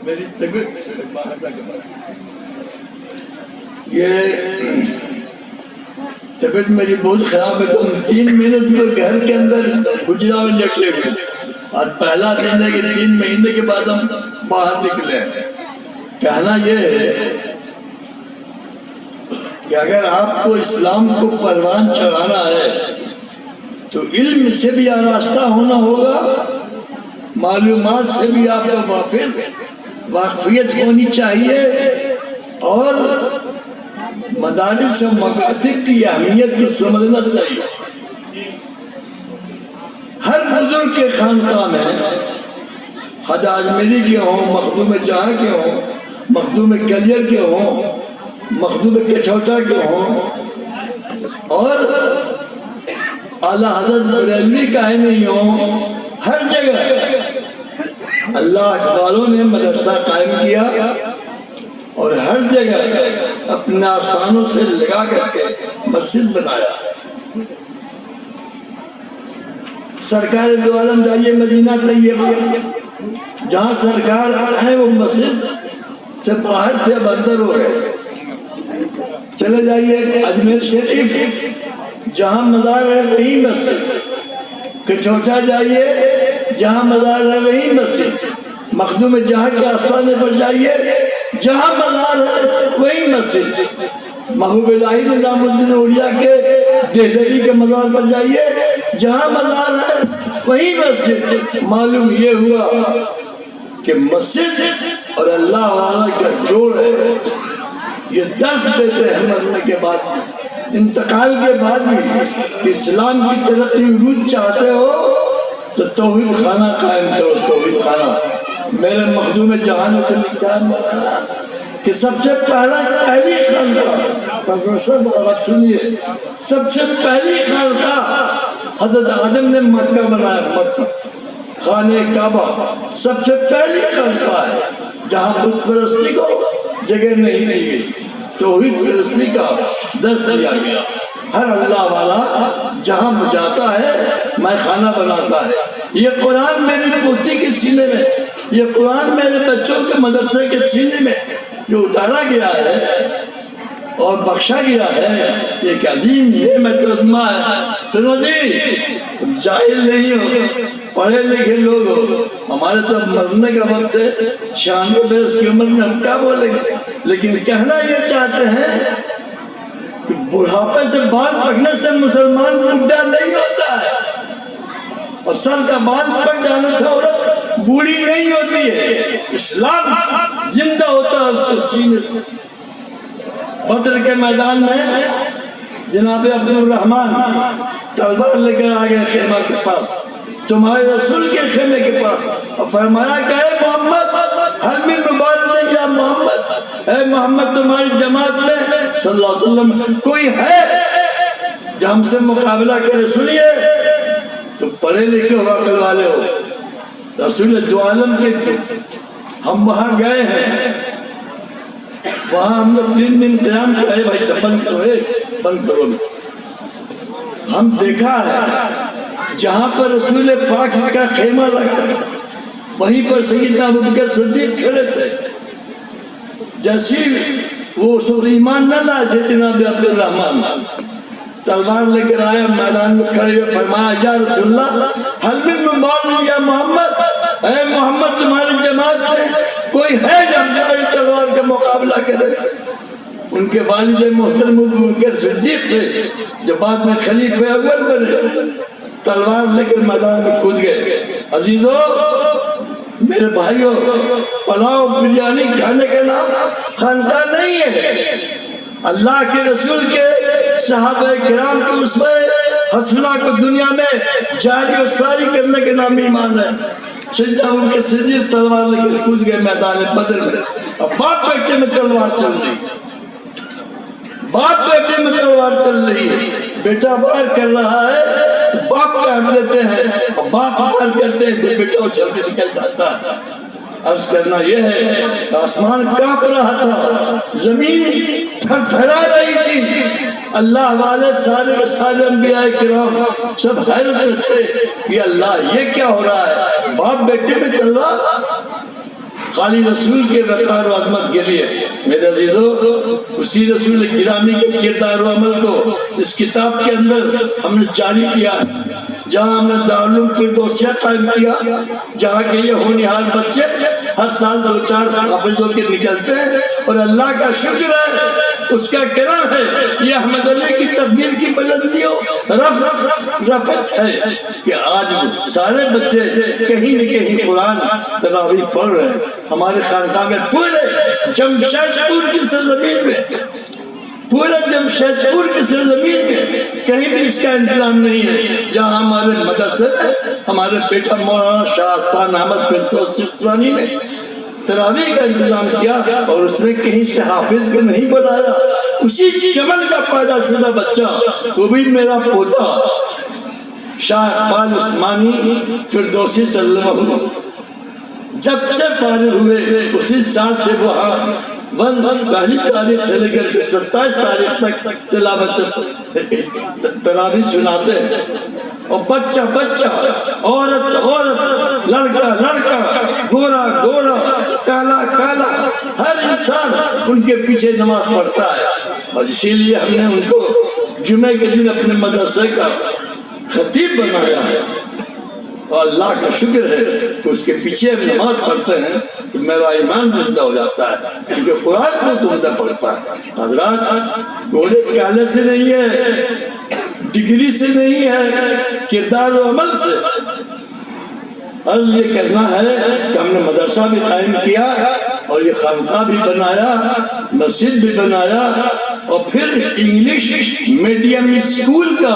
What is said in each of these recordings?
میری طبیعت یہ طبیعت میری بہت خراب ہے، تو 3 مہینے تو گھر کے اندر حجرہ میں لٹے ہوئے. آج پہلا دن ہے کہ 3 مہینے کے بعد ہم باہر نکلے ہیں. کہنا یہ ہے کہ اگر آپ کو اسلام کو پروان چڑھانا ہے تو علم سے بھی آراستہ ہونا ہوگا، معلومات سے بھی آپ کو واقفیت ہونی چاہیے، اور مدارس و مکاتب کی اہمیت کو سمجھنا چاہیے. ہر بزرگ کے خانقاہ میں خواجہ اجمیری کے ہوں، مخدوم جہاں کے ہوں، مخدوم کلیئر کے ہوں، مخدوم کچھوچا کے ہوں، اور اعلیٰ حضرت بریلوی کا ہے نہیں ہوں، ہر جگہ اللہ والوں نے مدرسہ قائم کیا اور ہر جگہ اپنے آستانوں سے لگا کر کے مسجد بنایا. سرکار دو عالم جائیے مدینہ طیبہ، جہاں سرکار ہیں وہ مسجد سے باہر تھے، اب اندر ہو گئے. چلے جائیے اجمیر شریف، جہاں مزار ہے وہی مسجد. کچھوچا جائیے، جہاں مزار ہے وہی مسجد. مخدوم جہاں کے آستانے پر جائیے، جہاں مزار ہے وہی مسجد. محبوب الہی نظام الدین اولیاء کے دہلوی کے مزار پر جائیے، جہاں مزار ہے وہی مسجد. معلوم یہ ہوا کہ مسجد اور اللہ والا کا جوڑ ہے. یہ درس دیتے ہیں مرنے کے بعد، انتقال کے بعد بھی، کہ اسلام کی ترقی عروج چاہتے ہو تو توحید خانہ قائم کرو. توحید خانہ میرے مخدوم جہان کو لکھا کہ سب سے پہلی خانقاہ، سنیے، سب سے پہلی خانقاہ حضرت آدم نے مکہ بنایا. مکہ خانہ کعبہ سب سے پہلی خانقاہ ہے جہاں بت پرستی کو جگہ نہیں دی گئی، توحید پرستی کا درد دیا گیا. ہر اللہ والا جہاں جاتا ہے میں خانہ بناتا ہے. یہ قرآن میری پوتی کے سینے میں، یہ قرآن میرے بچوں کے مدرسے کے سینے میں جو اتارا گیا ہے اور بخشا گیا ہے، ایک عظیم نعمت عظمیٰ ہے. سنو جی، تم جاہل نہیں ہو، پڑھے لکھے لوگ ہو. ہمارے تو مرنے کا وقت ہے، 96 برس کی عمر میں ہم کیا بولیں گے؟ لیکن کہنا یہ چاہتے ہیں کہ بڑھاپے سے بال پکنے سے مسلمان بڈھا نہیں ہوتا ہے، اور سر کا بال پک جانے سے عورت بوڑھی نہیں ہوتی ہے. اسلام زندہ ہوتا ہے اس کے سینے سے. بدر کے میدان میں جناب عبد الرحمن تلوار لے کر آ گئے خیمہ کے پاس، تمہارے رسول کے خیمے کے پاس، اور فرمایا کہ اے محمد، حل من مبارز یا محمد، اے محمد تمہاری جماعت میں صلی اللہ علیہ وسلم کوئی ہے جو ہم سے مقابلہ کرے؟ سنیے، تم پڑھے لکھے ہو، عقل والے ہو، رسول دو عالم کے ہم وہاں گئے ہیں، وہاں ہم لوگ 3 دن قیام کیا ہے. بھائی سب بند کرو، بند کرو. ہم دیکھا ہے جہاں پر رسول پاک کا خیمہ لگا تھا وہیں پر سیدنا ابوبکر صدیق کھڑے تھے. جیسی وہ سب ایمان نہ لائے تھے، جناب عبد الرحمن تلوار لے کر آئے، میدان میں کھڑے ہوئے فرمایا یا رسول اللہ، حل من مبارز یا محمد، اے محمد تمہاری جماعت میں کوئی ہے جو ہماری تلوار کا مقابلہ کرے؟ ان کے والد محترم ابوبکر صدیق تھے جو بعد میں خلیفہ اول بنے، تلوار لے کر میدان میں کود گئے. عزیزو میرے بھائیو، پلاؤ بریانی کھانے کا نام خانقاہ نہیں ہے. اللہ کے رسول کے صحابہ کرام کے اسوہ حسنہ کو دنیا میں جاری و ساری کرنے کے نام ایمان ہے. سیدنا ابوبکر صدیق تلوار لے کر کود گئے میدان بدر میں. اب باپ بیٹے میں تلوار چل رہی، باپ بیٹے میں تلوار چل رہی ہے. بیٹا وار کر رہا ہے، باپ کاٹ دیتے ہیں، باپ وار کرتے ہیں تو بیٹا اچھل کے نکل جاتا ہے. عرض کرنا یہ ہے کہ آسمان کانپ رہا تھا، زمین تھر تھرا رہی تھی. اللہ والے سارے کے سارے انبیاء کرام سب حیرت میں تھے کہ اللہ یہ کیا ہو رہا ہے؟ باپ بیٹے میں تلوار. خالی رسول کے وقار و عظمت کے لیے میرے عزیزو اسی رسول گرامی کے کردار و عمل کو اس کتاب کے اندر ہم نے جاری کیا ہے، جہاں ہم نے دارالعلوم فردوسیہ قائم کیا، جہاں کے یہ ہونہار بچے ہر سال 2-4 حافظوں کے نکلتے ہیں، اور اللہ کا شکر ہے، اس کا کرم ہے، یہ احمد علی کی تقدیر کی بلندیوں رفت ہے کہ آج سارے بچے کہیں نہ کہیں قرآن تراویح پڑھ رہے ہیں۔ ہمارے خانقاہ میں پورے جمشید پور کی سرزمین میں، پورے جمشید پور کی سرزمین میں کہیں بھی اس کا انتظام نہیں ہے، جہاں ہمارے مدرسے میں ہمارے بیٹا مولانا شاہ حسان احمد فردوسی سستوانی نے تراویح کا انتظام کیا، اور اس میں کہیں سے حافظ کو نہیں بلایا، اسی چمن کا پیدا شدہ بچہ، وہ بھی میرا پوتا شاہ اقبال عثمانی فردوسی صلی اللہ علیہ وسلم جب سے فارغ ہوئے اسی سال سے وہاں پہلی تاریخ سے لے کر کے 27 تاریخ تک تلاوت تراویح سناتے ہیں، اور بچہ بچہ، عورت لڑکا، گورا کالا ہر انسان ان کے پیچھے نماز پڑھتا ہے، اور اسی لیے ہم نے ان کو جمعے کے دن اپنے مدرسے کا خطیب بنایا ہے، اور اللہ کا شکر ہے کہ اس کے پیچھے ہم نماز پڑھتے ہیں تو میرا ایمان زندہ ہو جاتا ہے، کیونکہ قرآن کو زندہ پڑھتا ہے۔ حضرات گھوڑے کالے سے نہیں ہے، ڈگری سے نہیں ہے، کردار و عمل سے۔ عرض یہ کرنا ہے کہ ہم نے مدرسہ بھی قائم کیا، اور یہ خانقاہ بھی بنایا، مسجد بھی بنایا، اور پھر انگلش میڈیم اسکول کا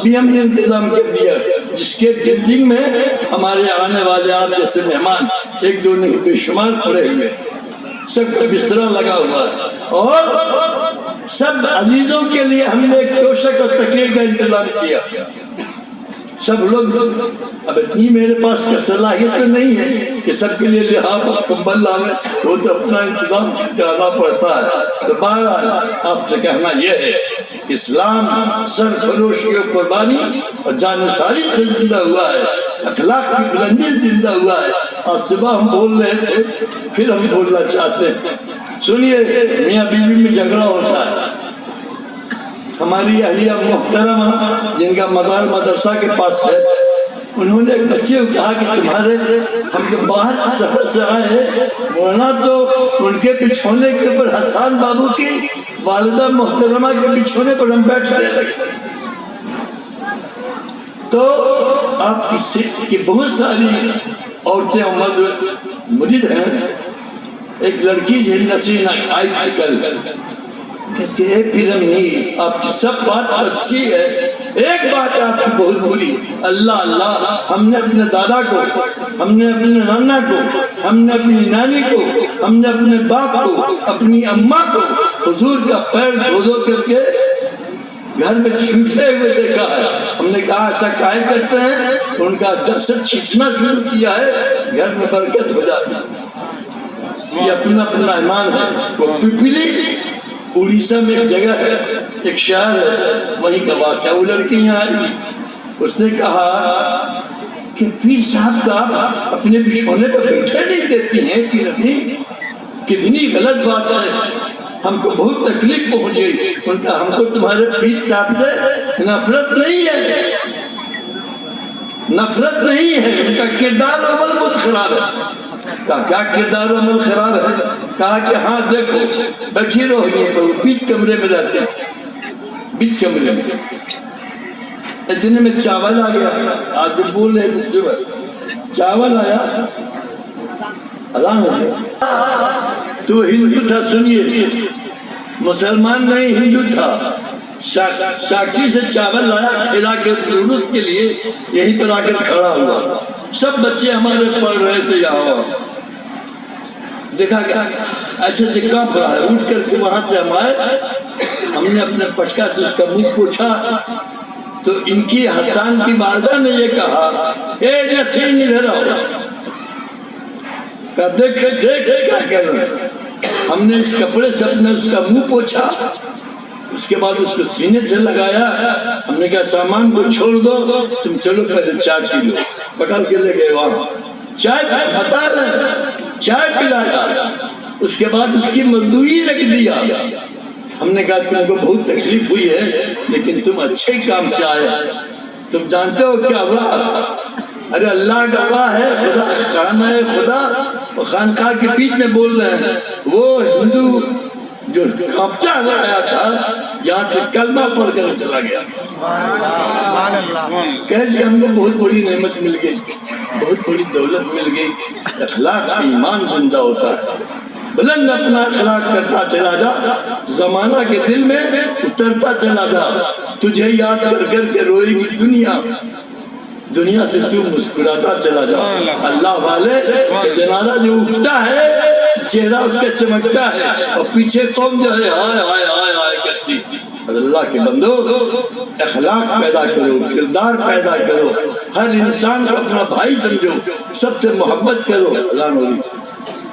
بھی ہم نے انتظام کر دیا، جس کے بلڈنگ میں ہمارے آنے والے آپ جیسے مہمان 1-2 نہیں بے شمار پڑے ہوئے، سب کا بسترا لگا ہوا ہے، اور سب عزیزوں کے لیے ہم نے ایک توشک اور تکیے کا انتظام کیا۔ سب لوگ اب اتنی میرے پاس کا صلاحیت تو نہیں ہے کہ سب کے لیے لحاف اور کمبل لانے، وہ تو اپنا انتظام کر کے آنا پڑتا ہے۔ تو بہرحال آپ سے کہنا یہ ہے، اسلام سرفروشی و قربانی اور جانثاری سے زندہ ہوا ہے، اخلاق کی بلندی زندہ ہوا ہے۔ اور صبح ہم بول رہے تھے، پھر ہم بولنا چاہتے ہیں، سنیے، میاں بیوی میں جھگڑا ہوتا ہے۔ ہماری اہلیہ محترمہ جن کا مزار مدرسہ کے پاس ہے، انہوں نے ایک بچے کو کہا کہ تمہارے ہم جو باہر سے سفر سے آئے ہیں، مولانا تو ان کے بچھونے کے اوپر حسان بابو کی والدہ محترمہ کے بچھونے پر ہم بیٹھنے لگے۔ تو آپ کی بہت ساری عورتیں اور مرد مرید ہیں، ایک لڑکی جو نسرین آئی تھی کل، کہتے ہیں پھر ہم نہیں، آپ کی سب بات اچھی ہے، ایک بات آپ کی بہت بری، اللہ ہم نے اپنے دادا کو، ہم نے اپنے نانا کو، ہم نے اپنی نانی کو، ہم نے اپنے باپ کو، اپنی اماں کو حضور کا پیر دھو کر کے گھر میں چھوٹے ہوئے دیکھا ہے۔ ہم نے کہا ایسا کائے کرتے ہیں؟ ان کا جب سے چھینچنا شروع کیا ہے گھر میں برکت ہو جاتی ہے۔ یہ اپنا اپنا ایمان ہے۔ وہ پپلی اڑیسہ میں ایک جگہ ہے، ایک شہر ہے، وہیں کا واقعہ۔ وہ لڑکی یہاں آئی، اس نے کہا کہ پیر صاحب کا اپنے بچھونے پر بیٹھے نہیں دیتی ہیں، پیر اپنی کتنی غلط بات ہے، ہم کو بہت تکلیف پہنچی۔ ان کا ہم کو تمہارے پیر صاحب سے نفرت نہیں ہے، نفرت نہیں ہے، ان کا کردار و عمل بہت خراب ہے۔ کہا کیا کردار و عمل خراب ہے؟ کہا کہ ہاں دیکھو بیٹھی رہو، یہ بیچ کمرے میں رہتے ہیں، بیچ کمرے میں۔ اتنے میں چاول آ گیا، آج بول رہے تھے صبح چاول آیا، اذان ہو گیا۔ تو ہندو تھا، سنیے، مسلمان نہیں ہندو تھا، ساکھی سے چاول لایا ٹھیلا کے جلوس کے لیے، یہیں پر آ کر کھڑا ہوا۔ سب بچے ہمارے پڑھ رہے تھے یہاں، دیکھا گیا ایسے سے کانپ رہا ہے، اٹھ کر کے وہاں سے ہم آئے، ہم نے اپنے پٹکا سے اس کا منہ پوچھا تو ان کی حسان کی والدہ نے یہ کہا، اے نسرین ادھر آؤ، کہا دیکھ کیا کر رہے ہیں۔ ہم نے اس کپڑے سے اپنے اس کا منہ پوچھا، اس کے بعد اس کو سینے سے لگایا، ہم نے کہا سامان کو چھوڑ دو، تم چلو پہلے چائے پی لو۔ پکڑ کے لے گئے وہاں، چائے بتا رہے چائے پلایا، اس کے بعد اس کی مزدوری رکھ دیا۔ ہم نے کہا تم کو بہت تکلیف ہوئی ہے لیکن تم اچھے کام سے آئے، تم جانتے ہو کیا ہوا؟ ارے اللہ گواہ ہے، خدا خانہ ہے خدا، اور خانقاہ کے بیچ میں بول رہے ہیں، وہ ہندو جو کانپتا ہوا آیا تھا یہاں سے کلمہ پڑھ کر چلا گیا۔ کیسے ہم کو بہت بڑی نعمت مل گئی، بہت بڑی دولت مل گئی۔ اخلاق سے ایمان زندہ ہوتا ہے۔ بلند اپنا اخلاق کرتا چلا جا، زمانہ کے دل میں اترتا چلا جا، تجھے یاد کر کر کے روئے گی دنیا، دنیا سے تو مسکراتا چلا جا۔ اللہ والے جنازہ جو اٹھتا ہے چہرہ اس کا چمکتا ہے اور پیچھے قوم جو ہے ہائے ہائے ہائے ہائے کرتی۔ اللہ کے بندو اخلاق پیدا کرو، کردار پیدا کرو، ہر انسان کو اپنا بھائی سمجھو، سب سے محبت کرو۔ اللہ نوری